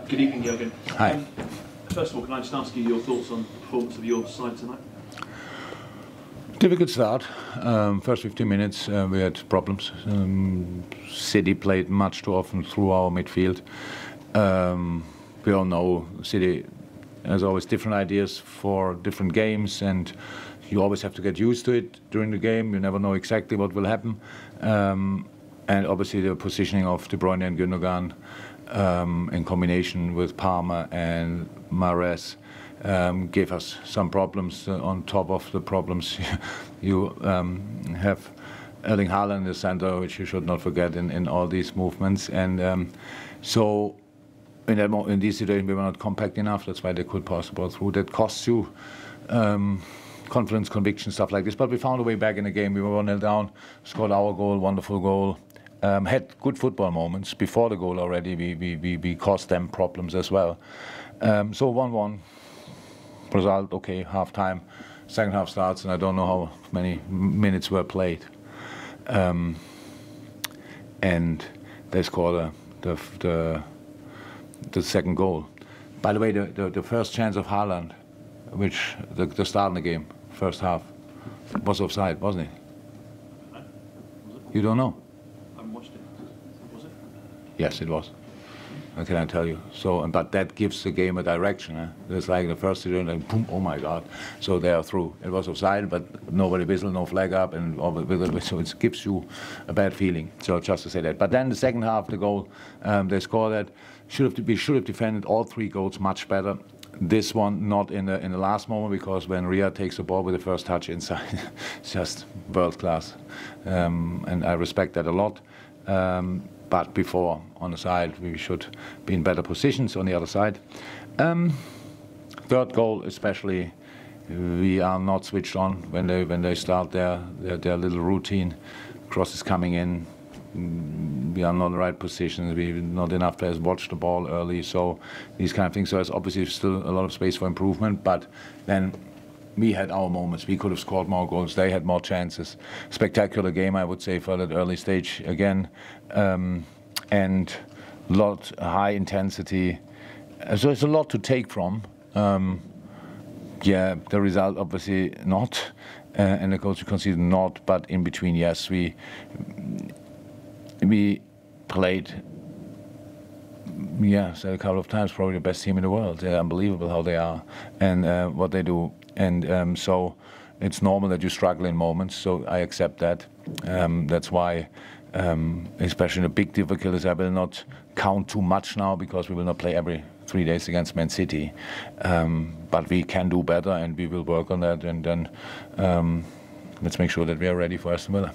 Good evening, Jurgen. Hi. First of all, can I just ask you your thoughts on the performance of your side tonight? Difficult start. First 15 minutes we had problems. City played much too often through our midfield. We all know City has always different ideas for different games, and you always have to get used to it during the game. You never know exactly what will happen. And obviously the positioning of De Bruyne and Gündogan in combination with Palmer and Mahrez gave us some problems on top of the problems you have Erling Haaland in the center, which you should not forget in all these movements. And so in these situations we were not compact enough. That's why they could pass the ball through. That costs you confidence, conviction, stuff like this. But we found a way back in the game. We were 1-0 down, scored our goal, wonderful goal. Had good football moments before the goal already. We caused them problems as well. So 1-1 result. Okay, half time. Second half starts, and I don't know how many minutes were played. And they scored the second goal. By the way, the first chance of Haaland, which the start in the game, first half, was offside, wasn't it? You don't know? I haven't watched it. Was it? Yes, it was. How can I tell you? So, but that gives the game a direction. It's like the first situation, like boom, oh my God! So they are through. It was offside, but nobody whistled, no flag up, and so it gives you a bad feeling. So just to say that. But then the second half, the goal, they scored that. We should have defended all three goals much better. This one not in the last moment, because when Ria takes the ball with the first touch inside, it's just world class, and I respect that a lot. But before, on the side, we should be in better positions on the other side. Third goal especially, we are not switched on when they start their little routine. Cross is coming in. We are not in the right position. We not enough players watch the ball early. So these kind of things. So there's obviously still a lot of space for improvement. But then we had our moments. We could have scored more goals. They had more chances. Spectacular game, I would say, for that early stage again, and high intensity. So it's a lot to take from. Yeah, the result obviously not, and the goals we conceded not. But in between, yes, we played. Yeah, said a couple of times, probably the best team in the world. They're unbelievable how they are and what they do. And so it's normal that you struggle in moments, so I accept that. That's why, especially in the big difficulties, I will not count too much now, because we will not play every 3 days against Man City. But we can do better, and we will work on that. And then let's make sure that we are ready for Aston Villa.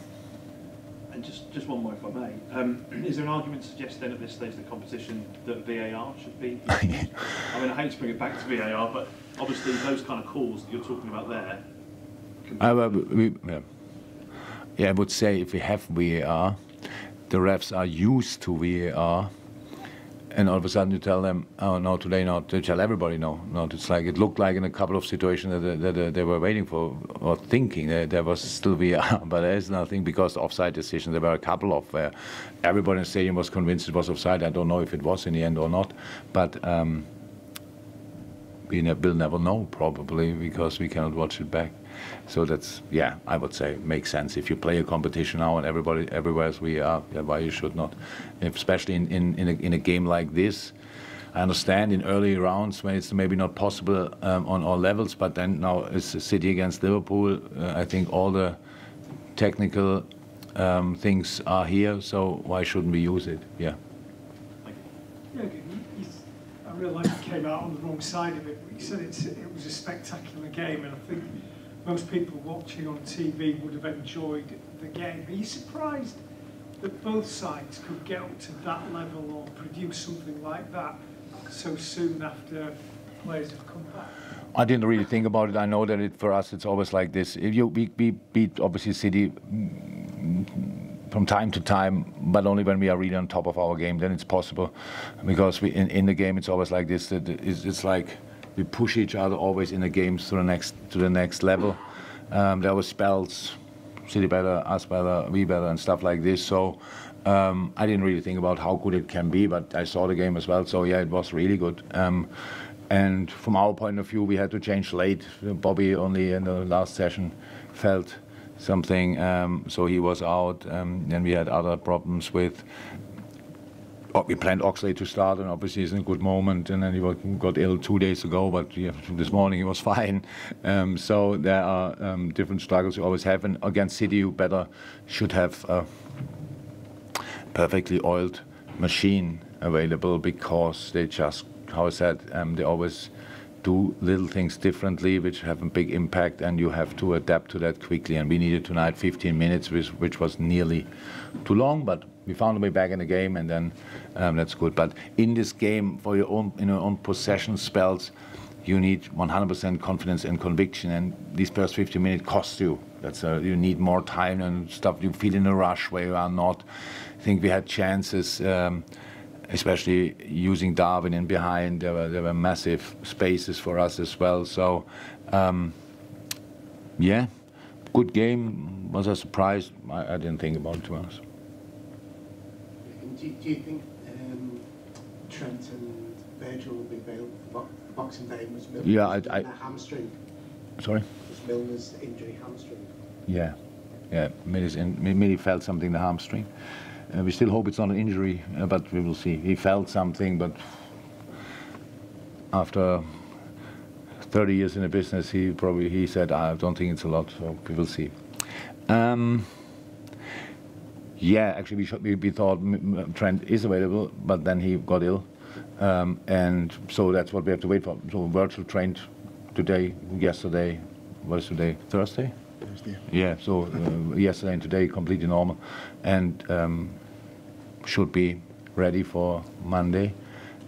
And just one more, if I may. Is there an argument to suggest then at this stage of the competition that VAR should be? I mean, I hate to bring it back to VAR, but obviously those kind of calls that you're talking about there. Yeah, I would say if we have VAR, the refs are used to VAR, and all of a sudden you tell them, oh no, today not. They tell everybody no. It's like it looked like in a couple of situations that they were waiting for or thinking that there was still VAR, but there is nothing, because the offside decision, there were a couple of where everybody in the stadium was convinced it was offside. I don't know if it was in the end or not, but we will never know, probably, because we cannot watch it back. So that's, yeah, I would say makes sense. If you play a competition now and everybody everywhere is VAR, yeah, why you should not? Especially in a game like this. I understand in early rounds when it's maybe not possible on all levels, but then now it's City against Liverpool. I think all the technical things are here, so why shouldn't we use it? Yeah. Yeah, I realise you came out on the wrong side of it, but you said it was a spectacular game, and I think most people watching on TV would have enjoyed the game. Are you surprised that both sides could get up to that level or produce something like that so soon after players have come back? I didn't really think about it. I know that for us it's always like this. If we beat obviously City from time to time, but only when we are really on top of our game, then it's possible. Because in the game it's always like this. It's like we push each other always in the games to the next level. There were spells, City better, us better, we better, and stuff like this. So I didn't really think about how good it can be, but I saw the game as well, so yeah, it was really good. And from our point of view, we had to change late. Bobby only in the last session felt something, so he was out. Then we had other problems with. We planned Oxlade to start, and obviously it's in a good moment. And then he got ill 2 days ago, but this morning he was fine. So there are different struggles you always have. And against City, you should have a perfectly oiled machine available, because they just, how I said, they always do little things differently, which have a big impact, and you have to adapt to that quickly. And we needed tonight 15 minutes, which was nearly too long, but we found a way back in the game, and then that's good. But in this game, for your own possession spells, you need 100% confidence and conviction, and these first 15 minutes cost you. You need more time and stuff. You feel in a rush where you are not. I think we had chances, especially using Darwin in behind. There were massive spaces for us as well. So, yeah, good game. Was I surprised? I didn't think about it, to be honest. Do you think Trent and Virgil will be available for Boxing Day? Was Milner's hamstring? Sorry? Was Milner's injury hamstring? Yeah. Millie felt something in the hamstring. We still hope it's not an injury, but we will see. He felt something, but after 30 years in the business, he said, I don't think it's a lot, so we will see. Yeah, actually we thought Trent is available, but then he got ill. And so that's what we have to wait for. So Virgil trained today, yesterday, what is today? Thursday? Thursday. Yeah, so yesterday and today completely normal. And should be ready for Monday.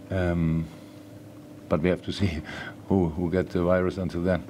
But we have to see who gets the virus until then.